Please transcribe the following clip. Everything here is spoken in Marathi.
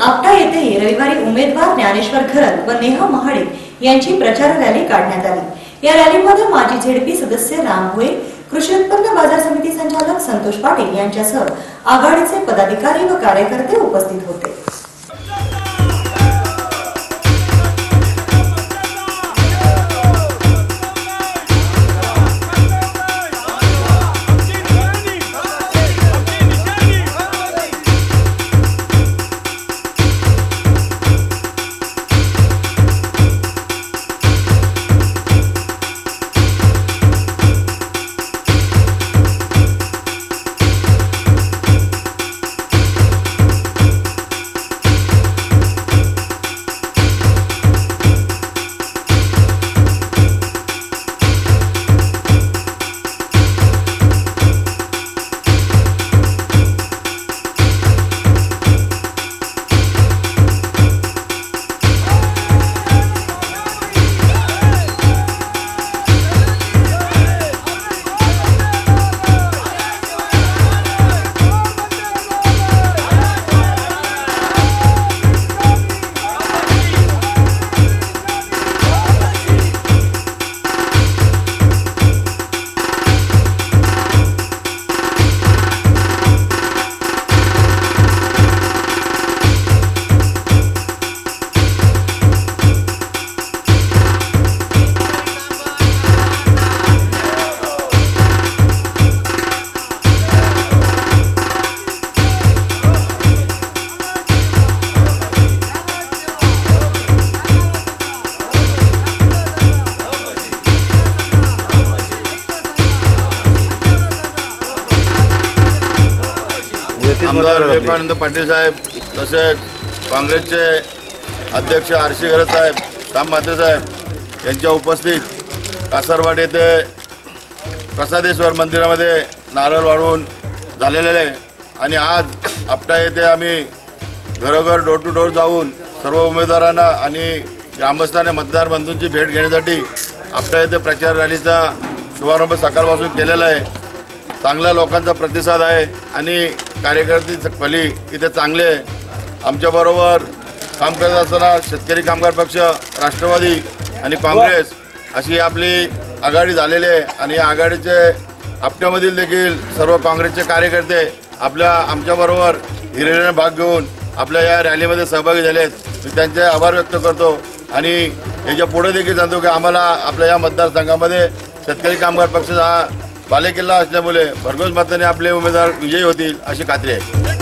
आपटा येथे रविवारी उमेदवार ज्ञानेश्वर घरत व नेहा महाडिक यांची प्रचार रॅली काढण्यात आली। या रॅलीमध्ये माजी झेडपी सदस्य राम भोये, कृषी उत्पन्न बाजार समिती संचालक संतोष पाटील यांच्यासह आघाडीचे पदाधिकारी व कार्यकर्ते उपस्थित होते। आमदार विवेकानंद पाटील साहेब, तसेच काँग्रेसचे अध्यक्ष आरसी घरत साहेब, राम म्हात्रे साहेब यांच्या उपस्थित कासारवाड येथे प्रसादेश्वर मंदिरामध्ये नारळ वाढवून झालेले आहे। आणि आज आपटा येथे आम्ही घरोघर डोर टू डोर जाऊन सर्व उमेदवारांना आणि ग्रामस्थांना मतदार बंधूंची भेट घेण्यासाठी आपटा येथे प्रचार रॅलीचा शुभारंभ सकाळपासून केलेला आहे। चांगल्या लोकांचा प्रतिसाद आहे आणि कार्यकर्ते फली इथे चांगले आमच्याबरोबर काम करत असताना शेतकरी कामगार पक्ष, राष्ट्रवादी आणि काँग्रेस अशी आपली आघाडी झालेली आहे। आणि या आघाडीचे आपट्यामधील देखील सर्व काँग्रेसचे कार्यकर्ते आमच्याबरोबर हिरिरीने भाग घेऊन आपल्या या रॅलीमध्ये सहभागी झाले आहेत। मी त्यांचे आभार व्यक्त करतो आणि याच्या पुढे देखील सांगतो की आम्हाला आपल्या या मतदारसंघामध्ये शेतकरी कामगार पक्ष हा बालेकिल्ला असल्यामुळे भरघोस मताने आपले उमेदवार विजयी होतील अशी खात्री आहे।